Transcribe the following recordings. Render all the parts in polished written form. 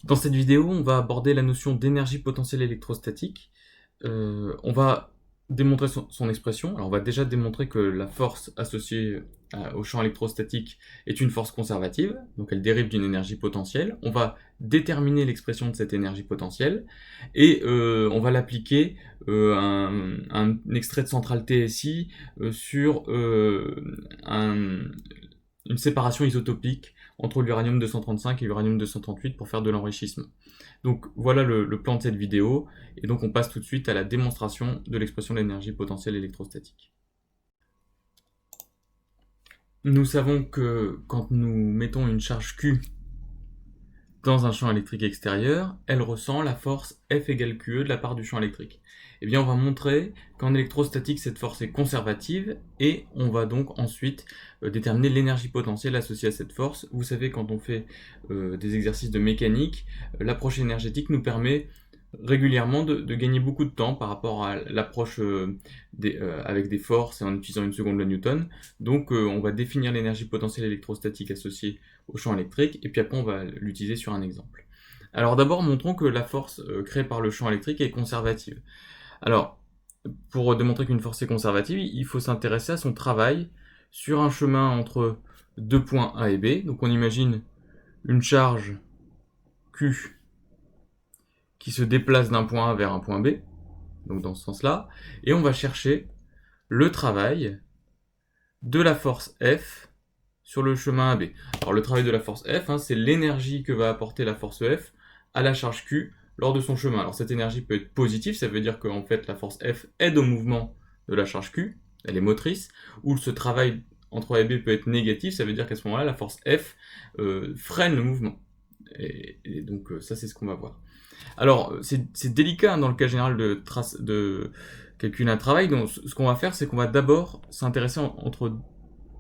Dans cette vidéo, on va aborder la notion d'énergie potentielle électrostatique. On va démontrer son expression. Alors on va déjà démontrer que la force associée au champ électrostatique est une force conservative, donc elle dérive d'une énergie potentielle. On va déterminer l'expression de cette énergie potentielle et on va l'appliquer un extrait de centrale TSI sur une séparation isotopique entre l'uranium 235 et l'uranium 238 pour faire de l'enrichissement. Donc voilà le plan de cette vidéo, et donc on passe tout de suite à la démonstration de l'expression de l'énergie potentielle électrostatique. Nous savons que quand nous mettons une charge Q dans un champ électrique extérieur, elle ressent la force F égale QE de la part du champ électrique. Eh bien, on va montrer qu'en électrostatique, cette force est conservative, et on va donc ensuite déterminer l'énergie potentielle associée à cette force. Vous savez, quand on fait des exercices de mécanique, l'approche énergétique nous permet régulièrement de gagner beaucoup de temps par rapport à l'approche avec des forces et en utilisant une seconde loi Newton. Donc on va définir l'énergie potentielle électrostatique associée au champ électrique, et puis après on va l'utiliser sur un exemple. Alors d'abord, montrons que la force créée par le champ électrique est conservative. Alors, pour démontrer qu'une force est conservative, il faut s'intéresser à son travail sur un chemin entre deux points A et B. Donc on imagine une charge Q qui se déplace d'un point A vers un point B, donc dans ce sens-là, et on va chercher le travail de la force F sur le chemin AB. Alors le travail de la force F, c'est l'énergie que va apporter la force F à la charge Q lors de son chemin. Alors cette énergie peut être positive, ça veut dire qu'en fait la force F aide au mouvement de la charge Q, elle est motrice, ou ce travail entre A et B peut être négatif, ça veut dire qu'à ce moment-là la force F freine le mouvement. Et donc ça c'est ce qu'on va voir. Alors, c'est délicat dans le cas général de calculer un travail, donc ce qu'on va faire, c'est qu'on va d'abord s'intéresser entre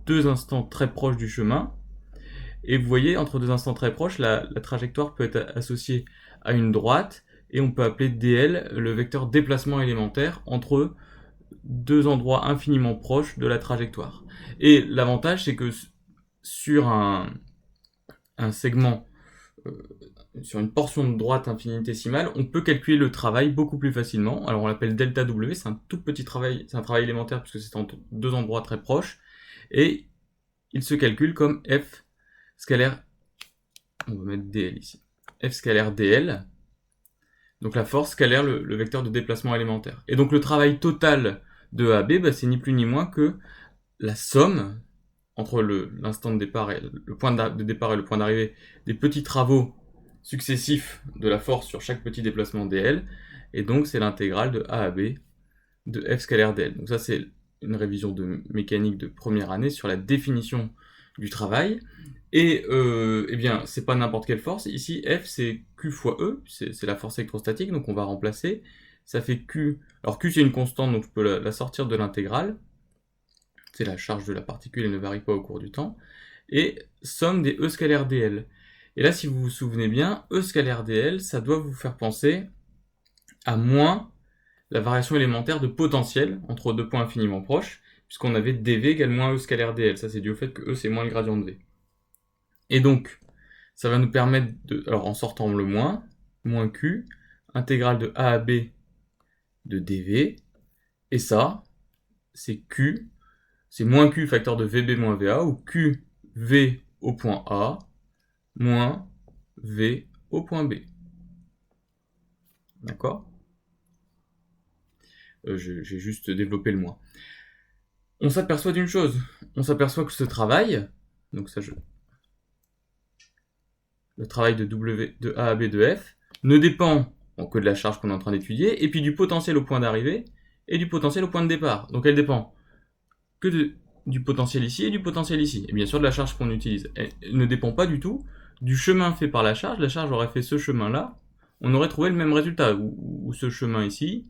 deux instants très proches du chemin, et vous voyez, entre deux instants très proches, la trajectoire peut être associée à une droite, et on peut appeler dl le vecteur déplacement élémentaire entre deux endroits infiniment proches de la trajectoire. Et l'avantage, c'est que sur un segment sur une portion de droite infinitésimale, on peut calculer le travail beaucoup plus facilement. Alors on l'appelle delta W, c'est un tout petit travail, c'est un travail élémentaire puisque c'est entre deux endroits très proches, et il se calcule comme F scalaire, on va mettre DL ici, F scalaire DL, donc la force scalaire le vecteur de déplacement élémentaire. Et donc le travail total de AB, c'est ni plus ni moins que la somme entre l'instant de départ et le point de départ et le point d'arrivée des petits travaux successifs de la force sur chaque petit déplacement dl, et donc c'est l'intégrale de A à B de F scalaire dl. Donc ça c'est une révision de mécanique de première année sur la définition du travail, et eh bien c'est pas n'importe quelle force, ici F c'est Q fois E, c'est la force électrostatique, donc on va remplacer, ça fait Q, alors Q c'est une constante donc je peux la sortir de l'intégrale, c'est la charge de la particule, elle ne varie pas au cours du temps, et somme des E scalaires dl. Et là, si vous vous souvenez bien, E scalaire dl, ça doit vous faire penser à moins la variation élémentaire de potentiel entre deux points infiniment proches, puisqu'on avait dv égale moins E scalaire dl. Ça, c'est dû au fait que E, c'est moins le gradient de V. Et donc, ça va nous permettre de, alors en sortant le moins Q, intégrale de A à B de dv, et ça, c'est Q, c'est moins Q facteur de VB moins VA, ou QV au point A, moins V au point B. D'accord ? J'ai juste développé le moins. On s'aperçoit d'une chose, on s'aperçoit que ce travail, donc ça le travail de W de A à B de F, ne dépend que de la charge qu'on est en train d'étudier, et puis du potentiel au point d'arrivée, et du potentiel au point de départ. Donc elle dépend que du potentiel ici et du potentiel ici, et bien sûr de la charge qu'on utilise. Elle ne dépend pas du tout du chemin fait par la charge aurait fait ce chemin-là, on aurait trouvé le même résultat, ou ce chemin ici,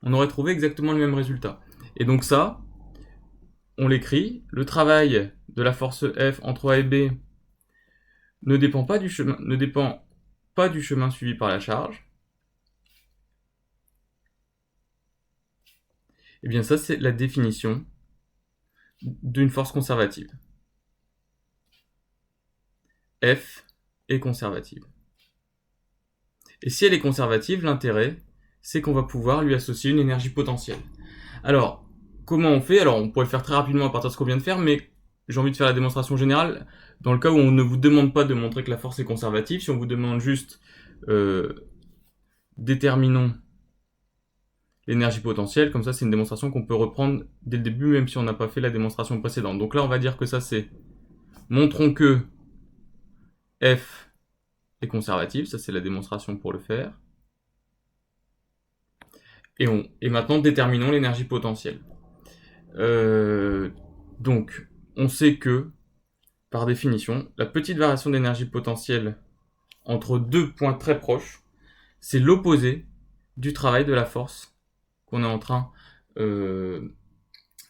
on aurait trouvé exactement le même résultat. Et donc ça, on l'écrit, le travail de la force F entre A et B ne dépend pas du chemin suivi par la charge. Et bien ça, c'est la définition d'une force conservative. F est conservative. Et si elle est conservative, l'intérêt, c'est qu'on va pouvoir lui associer une énergie potentielle. Alors, comment on fait? Alors, on pourrait le faire très rapidement à partir de ce qu'on vient de faire, mais j'ai envie de faire la démonstration générale. Dans le cas où on ne vous demande pas de montrer que la force est conservative, si on vous demande juste déterminons l'énergie potentielle, comme ça c'est une démonstration qu'on peut reprendre dès le début, même si on n'a pas fait la démonstration précédente. Donc là, on va dire que ça c'est montrons que F est conservative, ça c'est la démonstration pour le faire. Et maintenant, déterminons l'énergie potentielle. Donc, on sait que, par définition, la petite variation d'énergie potentielle entre deux points très proches, c'est l'opposé du travail de la force qu'on est en train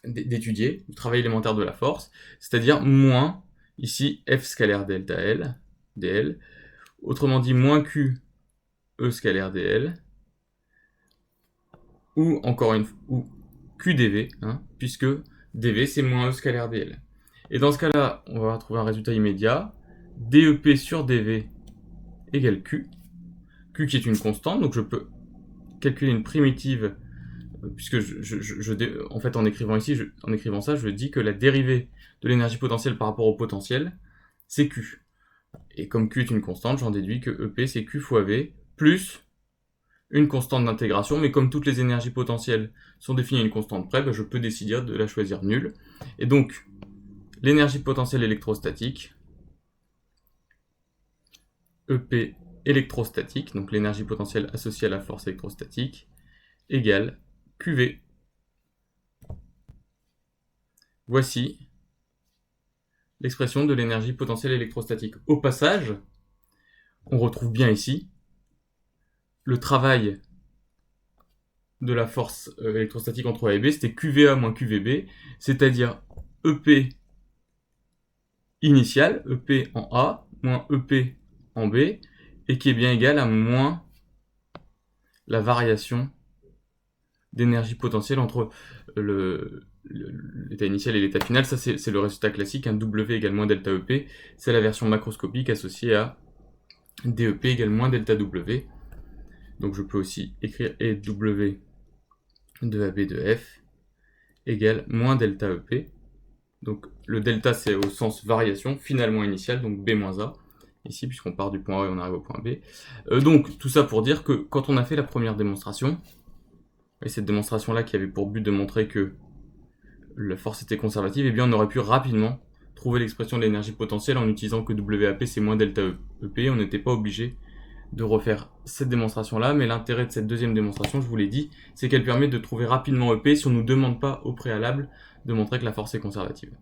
d'étudier, le travail élémentaire de la force, c'est-à-dire moins, ici, F scalaire delta L, dl, autrement dit, moins Q, E scalaire dl, ou encore une fois, ou QdV, puisque dV c'est moins E scalaire dl. Et dans ce cas-là, on va trouver un résultat immédiat, dEP sur dV égale Q, Q qui est une constante, donc je peux calculer une primitive, puisque en fait en écrivant ça, je dis que la dérivée de l'énergie potentielle par rapport au potentiel, c'est Q. Et comme Q est une constante, j'en déduis que EP c'est Q fois V, plus une constante d'intégration, mais comme toutes les énergies potentielles sont définies à une constante près, je peux décider de la choisir nulle. Et donc, l'énergie potentielle électrostatique, EP électrostatique, donc l'énergie potentielle associée à la force électrostatique, égale QV. Voici l'expression de l'énergie potentielle électrostatique. Au passage, on retrouve bien ici le travail de la force électrostatique entre A et B, c'était QVA moins QVB, c'est-à-dire EP initial, EP en A, moins EP en B, et qui est bien égal à moins la variation d'énergie potentielle entre l'état initial et l'état final. Ça, c'est le résultat classique, un W égale moins delta EP, c'est la version macroscopique associée à DEP égale moins delta W. Donc je peux aussi écrire EW de AB de F égale moins delta EP. Donc le delta c'est au sens variation, finalement initiale, donc B moins A, ici puisqu'on part du point A et on arrive au point B. Donc tout ça pour dire que quand on a fait la première démonstration, et cette démonstration là qui avait pour but de montrer que la force était conservative, et bien on aurait pu rapidement trouver l'expression de l'énergie potentielle en utilisant que WAP c'est moins delta EP, on n'était pas obligé de refaire cette démonstration-là, mais l'intérêt de cette deuxième démonstration, je vous l'ai dit, c'est qu'elle permet de trouver rapidement EP si on ne nous demande pas au préalable de montrer que la force est conservative.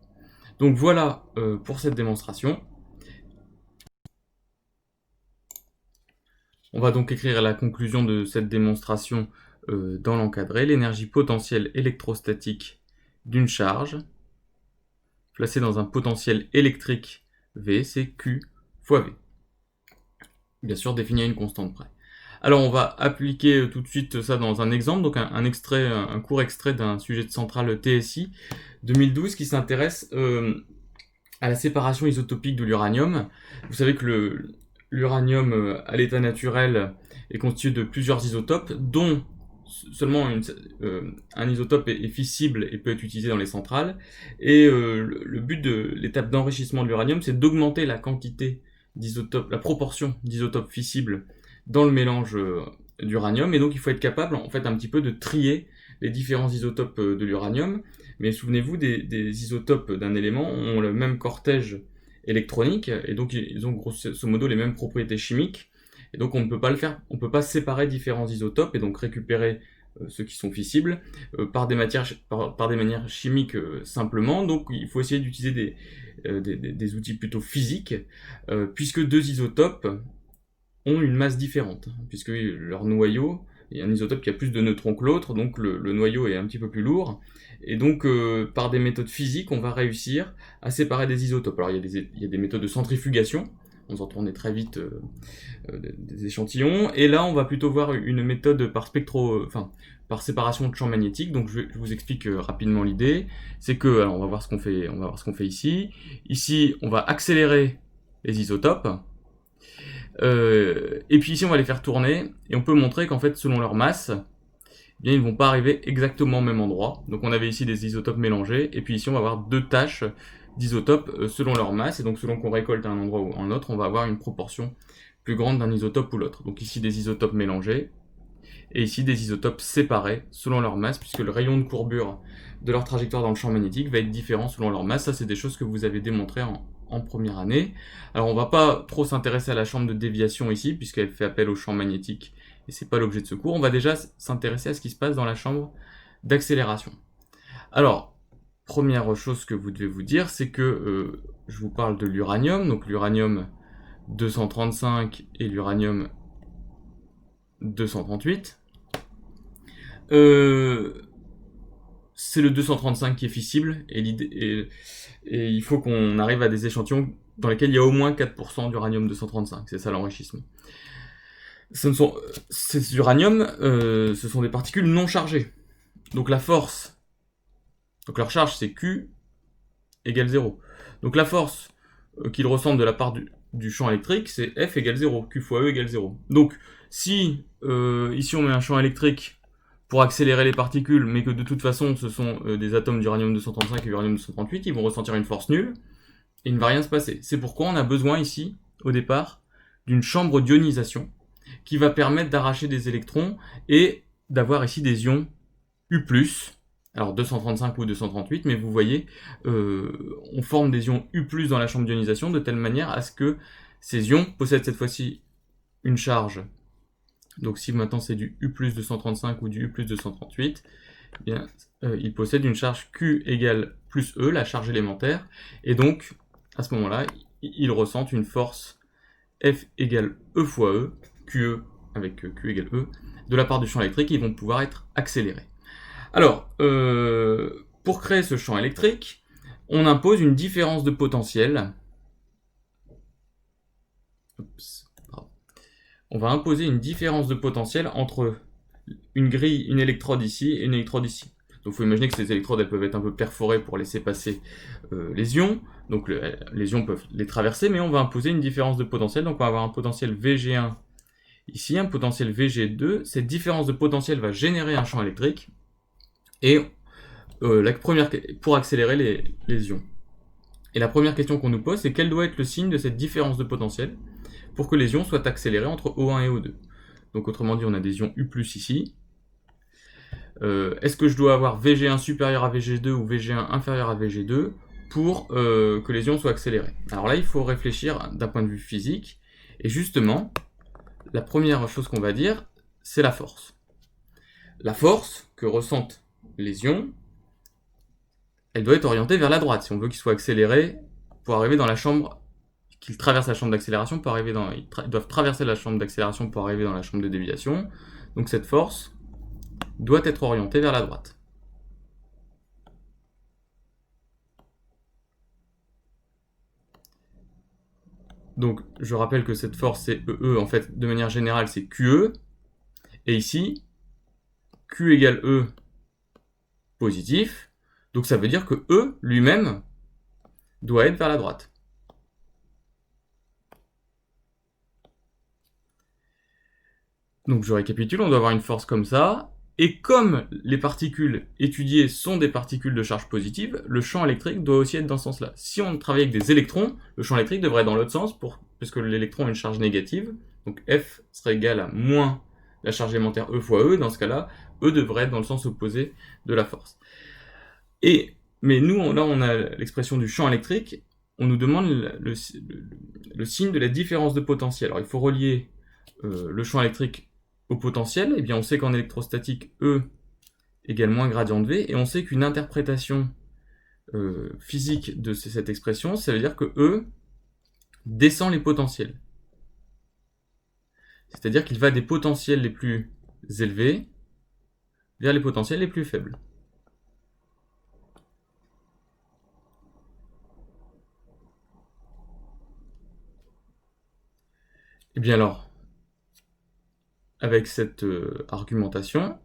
Donc voilà pour cette démonstration. On va donc écrire la conclusion de cette démonstration dans l'encadré. L'énergie potentielle électrostatique d'une charge placée dans un potentiel électrique V, c'est Q fois V. Bien sûr défini à une constante près. Alors on va appliquer tout de suite ça dans un exemple, donc un court extrait d'un sujet de centrale TSI 2012 qui s'intéresse à la séparation isotopique de l'uranium. Vous savez que l'uranium à l'état naturel est constitué de plusieurs isotopes, dont seulement un isotope est fissible et peut être utilisé dans les centrales. Et le but de l'étape d'enrichissement de l'uranium, c'est d'augmenter la quantité d'isotopes, la proportion d'isotopes fissibles dans le mélange d'uranium, et donc il faut être capable en fait un petit peu de trier les différents isotopes de l'uranium. Mais souvenez-vous, des isotopes d'un élément ont le même cortège électronique, et donc ils ont grosso modo les mêmes propriétés chimiques, et donc on ne peut pas le faire, on ne peut pas séparer différents isotopes et donc récupérer ceux qui sont fissibles par des manières chimiques simplement. Donc il faut essayer d'utiliser des outils plutôt physiques, puisque deux isotopes ont une masse différente, puisque leur noyau, il y a un isotope qui a plus de neutrons que l'autre, donc le noyau est un petit peu plus lourd, et donc par des méthodes physiques, on va réussir à séparer des isotopes. Alors il y a des méthodes de centrifugation, on va tourner très vite des échantillons, et là on va plutôt voir une méthode par séparation de champs magnétiques. Donc je vous explique rapidement l'idée. C'est que, alors on va voir ce qu'on fait ici. Ici on va accélérer les isotopes. Et puis ici, on va les faire tourner, et on peut montrer qu'en fait, selon leur masse, eh bien, ils ne vont pas arriver exactement au même endroit. Donc on avait ici des isotopes mélangés, et puis ici, on va avoir deux tâches d'isotopes selon leur masse, et donc selon qu'on récolte à un endroit ou à un autre, on va avoir une proportion plus grande d'un isotope ou l'autre. Donc ici, des isotopes mélangés, et ici des isotopes séparés selon leur masse, puisque le rayon de courbure de leur trajectoire dans le champ magnétique va être différent selon leur masse. Ça, c'est des choses que vous avez démontrées en première année. Alors on va pas trop s'intéresser à la chambre de déviation ici, puisqu'elle fait appel au champ magnétique, et c'est pas l'objet de ce cours. On va déjà s'intéresser à ce qui se passe dans la chambre d'accélération. Alors, première chose que vous devez vous dire, c'est que je vous parle de l'uranium, donc l'uranium 235 et l'uranium 238. C'est le 235 qui est fissible, et il faut qu'on arrive à des échantillons dans lesquels il y a au moins 4% d'uranium 235, c'est ça l'enrichissement. Ces uraniums, ce sont des particules non chargées. Donc la force, donc leur charge c'est Q égale 0. Donc la force qu'ils ressentent de la part du champ électrique, c'est F égale 0, Q fois E égale 0. Donc si ici on met un champ électrique pour accélérer les particules, mais que de toute façon ce sont des atomes d'uranium 235 et d'uranium 238, ils vont ressentir une force nulle, et il ne va rien se passer. C'est pourquoi on a besoin ici, au départ, d'une chambre d'ionisation, qui va permettre d'arracher des électrons, et d'avoir ici des ions U+, alors 235 ou 238, mais vous voyez, on forme des ions U+, dans la chambre d'ionisation, de telle manière à ce que ces ions possèdent cette fois-ci une charge. Donc si maintenant c'est du U+ 235 ou du U+ 238, eh bien, il possède une charge Q égale plus E, la charge élémentaire, et donc à ce moment-là, il ressentent une force F égale E fois E, QE avec Q égale E, de la part du champ électrique, et ils vont pouvoir être accélérés. Alors, pour créer ce champ électrique, on impose une différence de potentiel. On va imposer une différence de potentiel entre une électrode ici et une électrode ici. Donc il faut imaginer que ces électrodes elles peuvent être un peu perforées pour laisser passer les ions. Donc les ions peuvent les traverser, mais on va imposer une différence de potentiel. Donc on va avoir un potentiel VG1 ici, un potentiel VG2. Cette différence de potentiel va générer un champ électrique. Et pour accélérer les ions. Et la première question qu'on nous pose, c'est quel doit être le signe de cette différence de potentiel pour que les ions soient accélérés entre O1 et O2. Donc autrement dit, on a des ions U+ ici. Est-ce que je dois avoir VG1 supérieur à VG2 ou VG1 inférieur à VG2 pour que les ions soient accélérés? Alors là, il faut réfléchir d'un point de vue physique. Et justement, la première chose qu'on va dire, c'est la force. La force que ressentent les ions, elle doit être orientée vers la droite. Si on veut qu'ils soient accélérés pour arriver dans la chambre, qu'ils traversent la chambre d'accélération pour arriver dans... Ils doivent traverser la chambre d'accélération pour arriver dans la chambre de déviation. Donc cette force doit être orientée vers la droite. Donc je rappelle que cette force c'est EE, en fait de manière générale c'est QE, et ici Q égale E positif, donc ça veut dire que E lui-même doit être vers la droite. Donc je récapitule, on doit avoir une force comme ça, et comme les particules étudiées sont des particules de charge positive, le champ électrique doit aussi être dans ce sens-là. Si on travaille avec des électrons, le champ électrique devrait être dans l'autre sens, puisque l'électron a une charge négative, donc F serait égal à moins la charge élémentaire E fois E, dans ce cas-là, E devrait être dans le sens opposé de la force. Mais nous, là, on a l'expression du champ électrique, on nous demande le signe de la différence de potentiel. Alors il faut relier le champ électrique au potentiel, et bien on sait qu'en électrostatique, E égale moins gradient de V, et on sait qu'une interprétation physique de cette expression, ça veut dire que E descend les potentiels. C'est-à-dire qu'il va des potentiels les plus élevés vers les potentiels les plus faibles. Et bien alors, avec cette argumentation,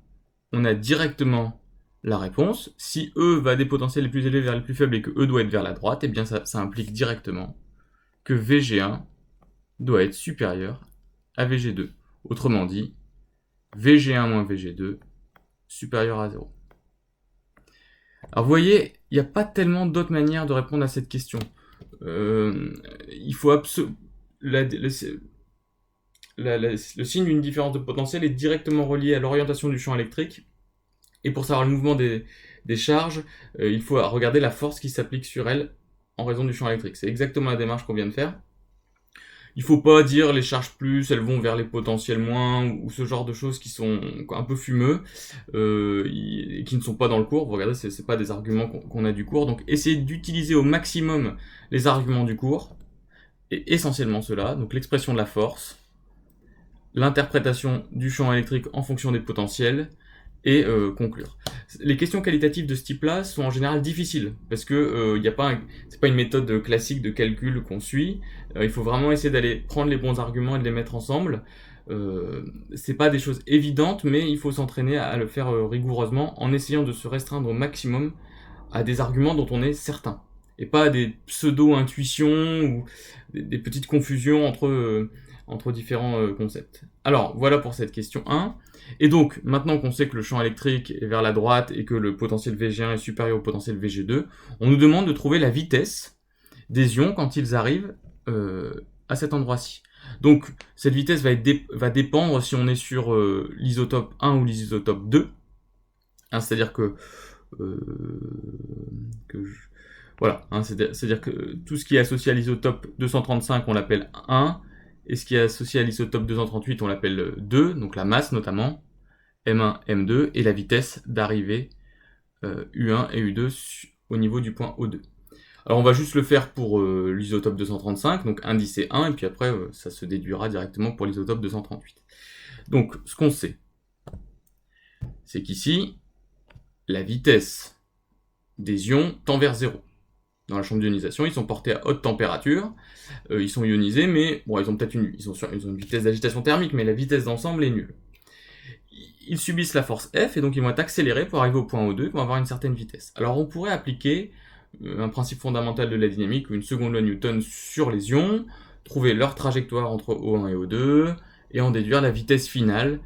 on a directement la réponse. Si E va des potentiels les plus élevés vers les plus faibles et que E doit être vers la droite, et bien ça implique directement que VG1 doit être supérieur à Vg2. Autrement dit, Vg1 moins Vg2 supérieur à 0. Alors vous voyez, il n'y a pas tellement d'autres manières de répondre à cette question. Il faut le signe d'une différence de potentiel est directement relié à l'orientation du champ électrique. Et pour savoir le mouvement des charges, il faut regarder la force qui s'applique sur elles en raison du champ électrique. C'est exactement la démarche qu'on vient de faire. Il ne faut pas dire les charges plus, elles vont vers les potentiels moins, ou ce genre de choses qui sont un peu fumeux, et qui ne sont pas dans le cours. Vous regardez, c'est pas des arguments qu'on a du cours. Donc essayez d'utiliser au maximum les arguments du cours, et essentiellement cela, donc l'expression de la force, l'interprétation du champ électrique en fonction des potentiels, et conclure. Les questions qualitatives de ce type-là sont en général difficiles, parce que c'est pas une méthode classique de calcul qu'on suit. Il faut vraiment essayer d'aller prendre les bons arguments et de les mettre ensemble. C'est pas des choses évidentes, mais il faut s'entraîner à le faire rigoureusement, en essayant de se restreindre au maximum à des arguments dont on est certain, et pas à des pseudo-intuitions ou des petites confusions entre différents concepts. Alors, voilà pour cette question 1. Et donc, maintenant qu'on sait que le champ électrique est vers la droite et que le potentiel Vg1 est supérieur au potentiel Vg2, on nous demande de trouver la vitesse des ions quand ils arrivent à cet endroit-ci. Donc, cette vitesse va dépendre si on est sur l'isotope 1 ou l'isotope 2. Hein, c'est-à-dire que... voilà, hein, c'est-à-dire que tout ce qui est associé à l'isotope 235, on l'appelle 1, et ce qui est associé à l'isotope 238, on l'appelle 2, donc la masse notamment, M1, M2, et la vitesse d'arrivée U1 et U2 au niveau du point O2. Alors on va juste le faire pour l'isotope 235, donc indice 1, et puis après ça se déduira directement pour l'isotope 238. Donc ce qu'on sait, c'est qu'ici, la vitesse des ions tend vers 0. Dans la chambre d'ionisation, ils sont portés à haute température, ils sont ionisés, mais bon, ils ont peut-être ils ont une vitesse d'agitation thermique, mais la vitesse d'ensemble est nulle. Ils subissent la force F, et donc ils vont être accélérés pour arriver au point O2, qui vont avoir une certaine vitesse. Alors on pourrait appliquer un principe fondamental de la dynamique, ou une seconde loi de Newton sur les ions, trouver leur trajectoire entre O1 et O2, et en déduire la vitesse finale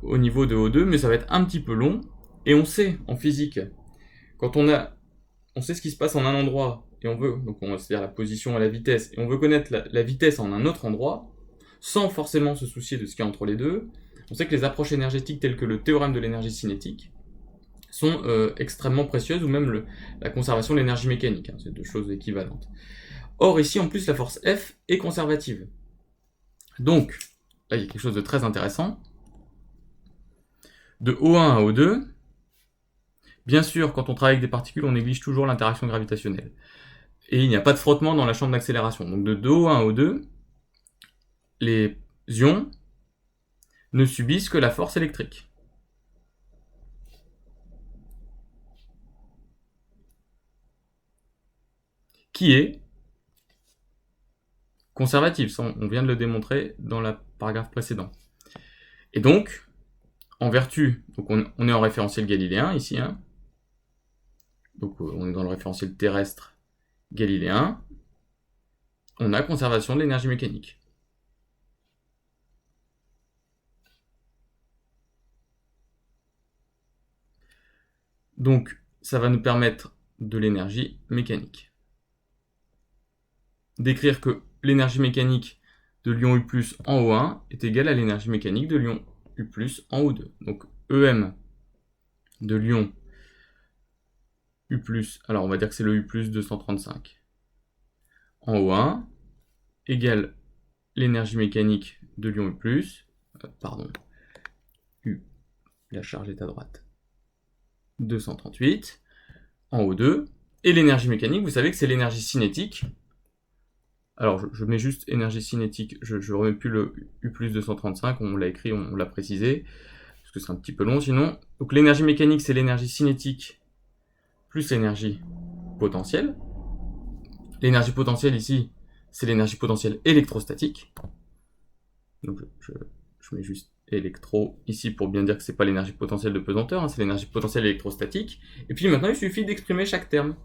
au niveau de O2, mais ça va être un petit peu long, et on sait en physique, quand on sait ce qui se passe en un endroit, et on veut, donc c'est-à-dire la position et la vitesse, et on veut connaître la vitesse en un autre endroit, sans forcément se soucier de ce qu'il y a entre les deux. On sait que les approches énergétiques telles que le théorème de l'énergie cinétique sont extrêmement précieuses, ou même la conservation de l'énergie mécanique, hein, c'est deux choses équivalentes. Or ici, en plus, la force F est conservative. Donc, là il y a quelque chose de très intéressant. De O1 à O2, bien sûr, quand on travaille avec des particules, on néglige toujours l'interaction gravitationnelle. Et il n'y a pas de frottement dans la chambre d'accélération. Donc de O1 à O2, les ions ne subissent que la force électrique. Qui est conservative. Ça, on vient de le démontrer dans le paragraphe précédent. Et donc, en vertu, donc on est en référentiel galiléen ici, hein. Donc on est dans le référentiel terrestre galiléen, on a conservation de l'énergie mécanique. Donc ça va nous permettre de l'énergie mécanique. D'écrire que l'énergie mécanique de l'ion U+ en O1 est égale à l'énergie mécanique de l'ion U+ en O2. Donc EM de l'ion U+, alors on va dire que c'est le U+ 235 en O1 égale l'énergie mécanique de l'ion U+, U, la charge est à droite, 238 en O2, et l'énergie mécanique, vous savez que c'est l'énergie cinétique. Alors je mets juste énergie cinétique, je remets plus le U+ 235, on l'a écrit, on l'a précisé, parce que c'est un petit peu long sinon. Donc l'énergie mécanique, c'est l'énergie cinétique plus l'énergie potentielle. L'énergie potentielle ici, c'est l'énergie potentielle électrostatique. Donc je mets juste électro ici pour bien dire que c'est pas l'énergie potentielle de pesanteur, hein, c'est l'énergie potentielle électrostatique. Et puis maintenant, il suffit d'exprimer chaque terme.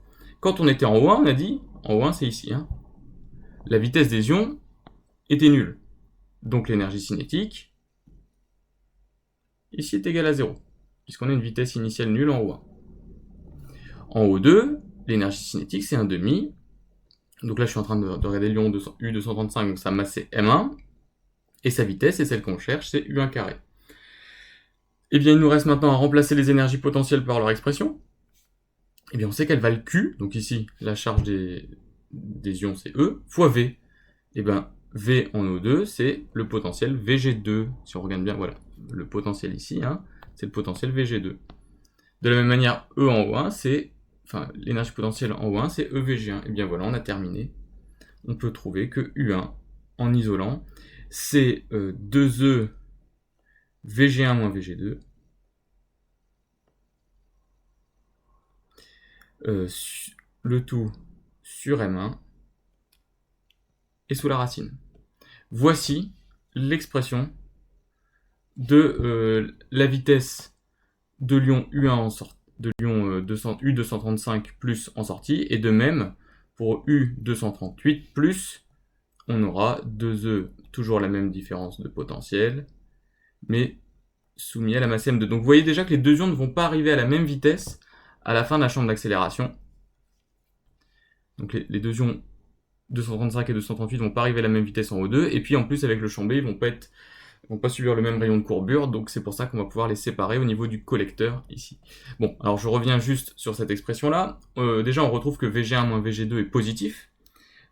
Quand on était en O1, on a dit, en O1 c'est ici, hein, la vitesse des ions était nul. Donc l'énergie cinétique, ici, est égale à 0, puisqu'on a une vitesse initiale nulle en O1. En O2, l'énergie cinétique, c'est 1,5. Donc là, je suis en train de regarder l'ion U235, donc sa masse, c'est M1. Et sa vitesse, c'est celle qu'on cherche, c'est U1 carré. Et bien, il nous reste maintenant à remplacer les énergies potentielles par leur expression. Et bien, on sait qu'elle valent Q, donc ici, la charge des ions, c'est E, fois V. Et bien, V en O2, c'est le potentiel VG2. Si on regarde bien, voilà, le potentiel ici, hein, c'est le potentiel VG2. De la même manière, E en O1, c'est, enfin, l'énergie potentielle en O1, c'est EVG1. Et bien voilà, on a terminé. On peut trouver que U1, en isolant, c'est 2E VG1 moins VG2, le tout sur M1 et sous la racine. Voici l'expression de la vitesse de l'ion U1 de l'ion U235 plus en sortie, et de même pour U238 plus, on aura 2E, toujours la même différence de potentiel, mais soumis à la masse M2. Donc vous voyez déjà que les deux ions ne vont pas arriver à la même vitesse à la fin de la chambre d'accélération. Donc les deux ions 235 et 238 vont pas arriver à la même vitesse en O2, et puis en plus avec le champ B, ils vont pas subir le même rayon de courbure, donc c'est pour ça qu'on va pouvoir les séparer au niveau du collecteur ici. Bon, alors je reviens juste sur cette expression-là. Déjà, on retrouve que VG1 moins VG2 est positif,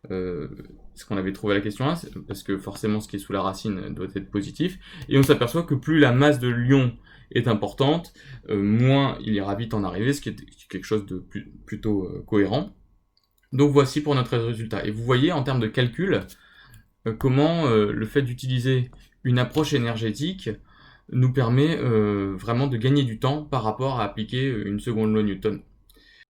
ce qu'on avait trouvé à la question 1, parce que forcément ce qui est sous la racine doit être positif, et on s'aperçoit que plus la masse de l'ion est importante, moins il ira vite en arrivée, ce qui est quelque chose de plutôt cohérent. Donc voici pour notre résultat. Et vous voyez en termes de calcul comment le fait d'utiliser une approche énergétique nous permet vraiment de gagner du temps par rapport à appliquer une seconde loi Newton.